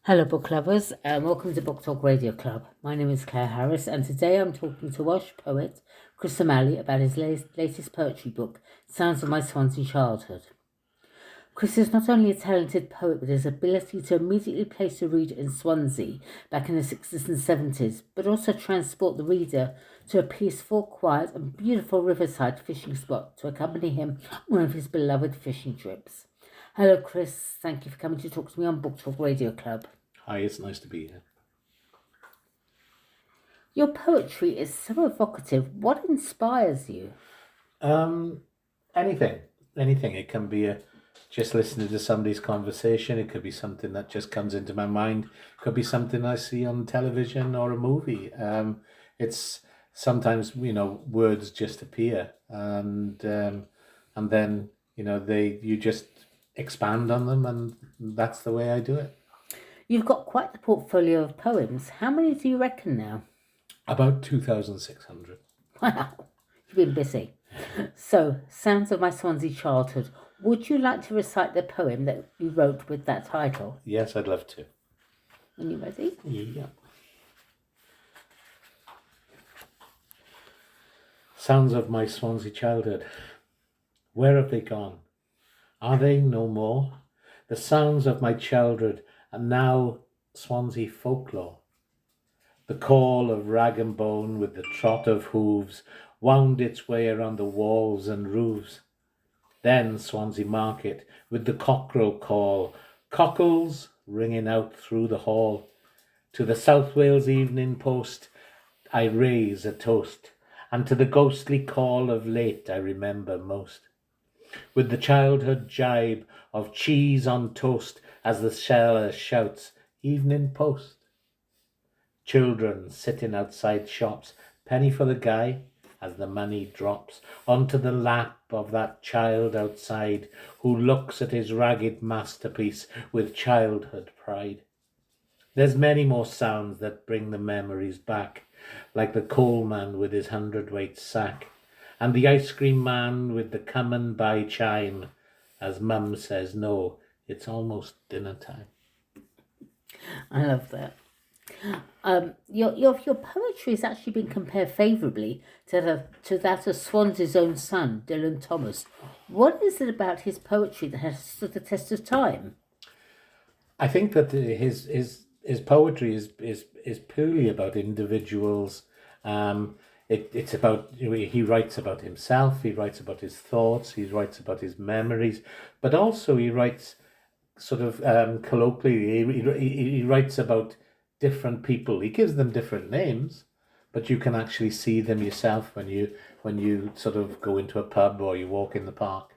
Hello, book lovers, and welcome to Book Talk Radio Club. My name is Claire Harris, and today I'm talking to Welsh poet Chris O'Malley about his latest poetry book, Sounds of My Swansea Childhood. Chris is not only a talented poet with his ability to immediately place a reader in Swansea back in the 60s and 70s, but also transport the reader to a peaceful, quiet, and beautiful riverside fishing spot to accompany him on one of his beloved fishing trips. Hello, Chris. Thank you for coming to talk to me on Book Talk Radio Club. Hi, it's nice to be here. Your poetry is so evocative. What inspires you? Anything. It can be just listening to somebody's conversation. It could be something that just comes into my mind. It could be something I see on television or a movie. It's sometimes words just appear, and then you just expand on them, and that's the way I do it. You've got quite the portfolio of poems. How many do you reckon now? About 2,600. Wow, you've been busy. So, Sounds of My Swansea Childhood. Would you like to recite the poem that you wrote with that title? Yes, I'd love to. Are you ready? Yeah. Sounds of my Swansea childhood. Where have they gone? Are they no more? The sounds of my childhood are now Swansea folklore. The call of rag and bone with the trot of hooves wound its way around the walls and roofs. Then Swansea market with the cockerel call, cockles ringing out through the hall. To the South Wales Evening Post I raise a toast, and to the ghostly call of late I remember most. With the childhood jibe of cheese on toast as the seller shouts, Evening Post. Children sitting outside shops, penny for the guy, as the money drops onto the lap of that child outside who looks at his ragged masterpiece with childhood pride. There's many more sounds that bring the memories back, like the coalman with his 100-weight sack, and the ice cream man with the come and buy chime, as Mum says, no, it's almost dinner time. I love that. Your poetry has actually been compared favourably to that of Swansea's own son, Dylan Thomas. What is it about his poetry that has stood the test of time? I think that his poetry is purely about individuals. It's about, he writes about himself, he writes about his thoughts, he writes about his memories, but also he writes sort of colloquially. He writes about different people. He gives them different names, but you can actually see them yourself when you sort of go into a pub or you walk in the park.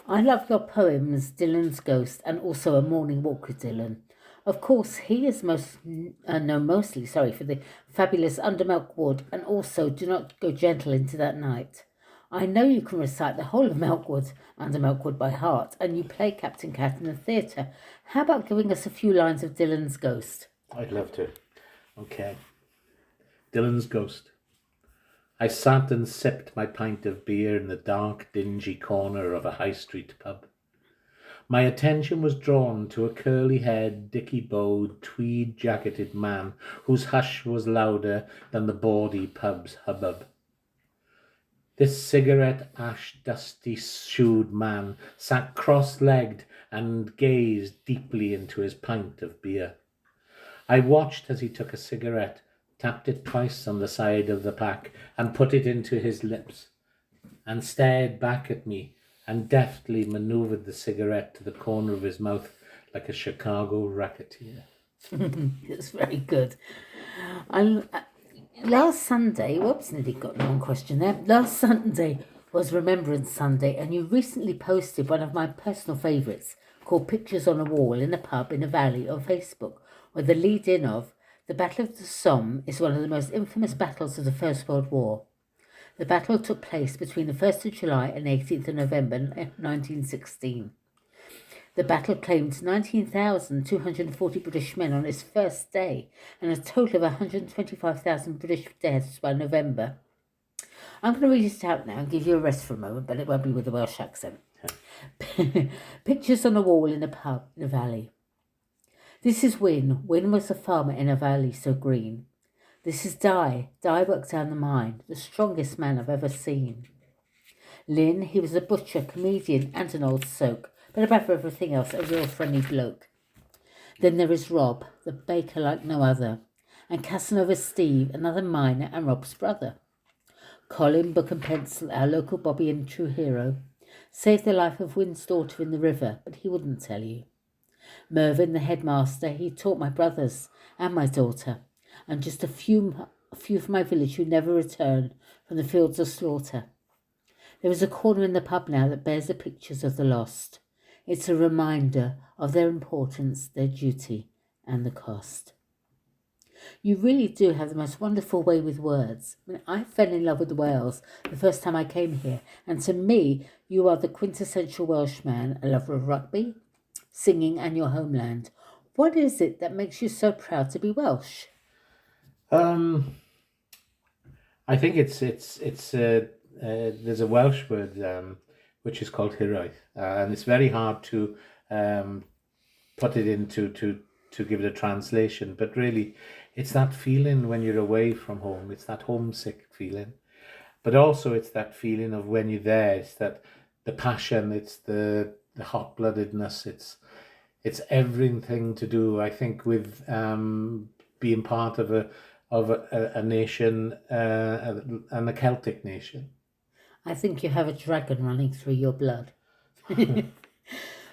I love your poems, Dylan's Ghost, and also A Morning Walk with Dylan. Of course, he is mostly for the fabulous Undermilk Wood, and also Do Not Go Gentle Into That Night. I know you can recite the whole of Under Milkwood by heart, and you play Captain Cat in the theatre. How about giving us a few lines of Dylan's Ghost? I'd love to. Okay. Dylan's Ghost. I sat and sipped my pint of beer in the dark, dingy corner of a high street pub. My attention was drawn to a curly-haired, dicky-bowed, tweed-jacketed man whose hush was louder than the bawdy pub's hubbub. This cigarette-ash, dusty-shoed man sat cross-legged and gazed deeply into his pint of beer. I watched as he took a cigarette, tapped it twice on the side of the pack, and put it into his lips, and stared back at me, and deftly manoeuvred the cigarette to the corner of his mouth like a Chicago racketeer. It's very good. Last Sunday, whoops, nearly got the wrong question there. Last Sunday was Remembrance Sunday, and you recently posted one of my personal favourites called Pictures on a Wall in a Pub in a Valley on Facebook, where the lead-in of the Battle of the Somme is one of the most infamous battles of the First World War. The battle took place between the 1st of July and 18th of November 1916. The battle claimed 19,240 British men on its first day and a total of 125,000 British deaths by November. I'm going to read it out now and give you a rest for a moment, but it won't be with a Welsh accent. Pictures on a wall in a pub in a valley. This is Win. Win was a farmer in a valley so green. This is Di. Di worked down the mine, the strongest man I've ever seen. Lynn, he was a butcher, comedian, and an old soak, but above everything else, a real friendly bloke. Then there is Rob, the baker like no other, and Casanova Steve, another miner and Rob's brother. Colin, book and pencil, our local Bobby and true hero, saved the life of Win's daughter in the river, but he wouldn't tell you. Mervyn, the headmaster, he taught my brothers and my daughter, and just a few from my village who never return from the fields of slaughter. There is a corner in the pub now that bears the pictures of the lost. It's a reminder of their importance, their duty, and the cost. You really do have the most wonderful way with words. I fell in love with Wales the first time I came here, and to me, you are the quintessential Welshman, a lover of rugby, singing, and your homeland. What is it that makes you so proud to be Welsh? I think it's there's a Welsh word which is called hiraeth, and it's very hard to put it into to give it a translation. But really, it's that feeling when you're away from home. It's that homesick feeling, but also it's that feeling of when you're there. It's that the passion. It's the hot-bloodedness. It's everything to do, I think, with being part of a nation and a Celtic nation. I think you have a dragon running through your blood.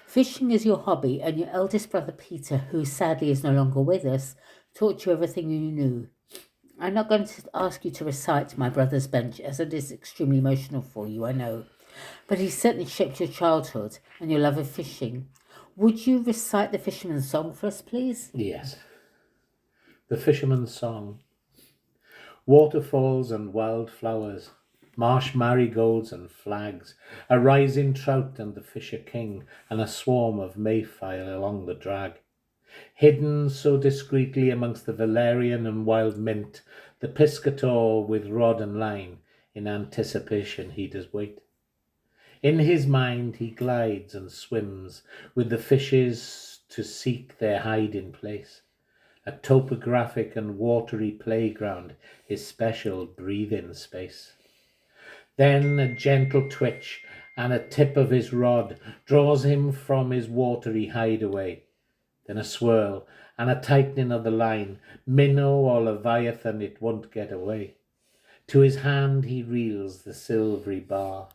Fishing is your hobby, and your eldest brother Peter, who sadly is no longer with us, taught you everything you knew. I'm not going to ask you to recite My Brother's Bench, as it is extremely emotional for you, I know. But he certainly shaped your childhood and your love of fishing. Would you recite the Fisherman's Song for us, please? Yes. The Fisherman's Song. Waterfalls and wild flowers, marsh marigolds and flags, a rising trout and the fisher king, and a swarm of mayfire along the drag. Hidden so discreetly amongst the valerian and wild mint, the piscator with rod and line, in anticipation he does wait. In his mind he glides and swims with the fishes to seek their hiding place. A topographic and watery playground, his special breathing space. Then a gentle twitch and a tip of his rod draws him from his watery hideaway. Then a swirl and a tightening of the line, minnow or leviathan, it won't get away. To his hand he reels the silvery bar.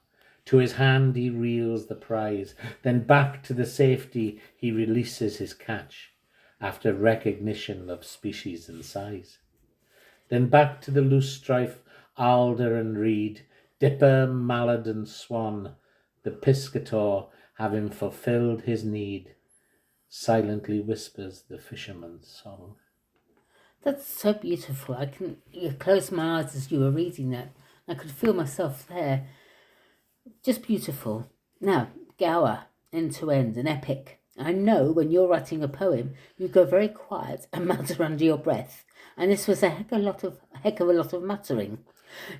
To his hand he reels the prize. Then back to the safety he releases his catch, after recognition of species and size. Then back to the loose strife, alder and reed, dipper, mallard and swan, the piscator, having fulfilled his need, silently whispers the fisherman's song. That's so beautiful. I close my eyes as you were reading that. I could feel myself there. Just beautiful. Now, Gower, end to end, an epic. I know when you're writing a poem, you go very quiet and mutter under your breath. And this was a heck of a lot of muttering.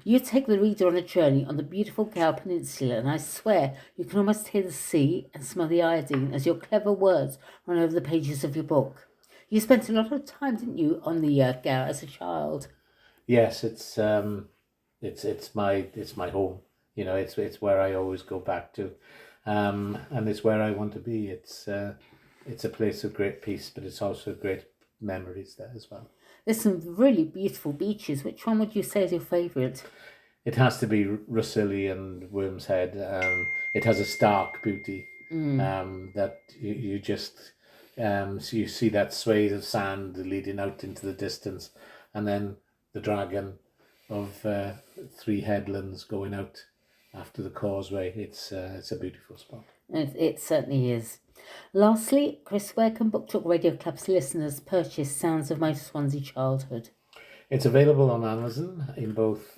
You take the reader on a journey on the beautiful Gower Peninsula, and I swear you can almost hear the sea and smell the iodine as your clever words run over the pages of your book. You spent a lot of time, didn't you, on the Gower as a child? Yes, it's my home. You know, it's where I always go back to, and it's where I want to be. It's a place of great peace, but it's also great memories there as well. There's some really beautiful beaches. Which one would you say is your favourite? It has to be Russili and Worm's Head. It has a stark beauty that you just so you see that swathe of sand leading out into the distance, and then the dragon of three headlands going out after the causeway. It's a beautiful spot. It certainly is. Lastly, Chris, where can Book Talk Radio Club's listeners purchase Sounds of My Swansea Childhood? It's available on Amazon in both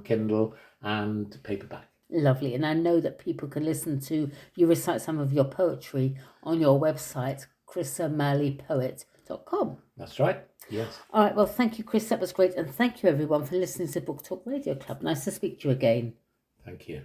Kindle and paperback. Lovely. And I know that people can listen to you recite some of your poetry on your website, chriso'malleypoet.com. That's right. Yes. All right. Well, thank you, Chris. That was great. And thank you, everyone, for listening to Book Talk Radio Club. Nice to speak to you again. Thank you.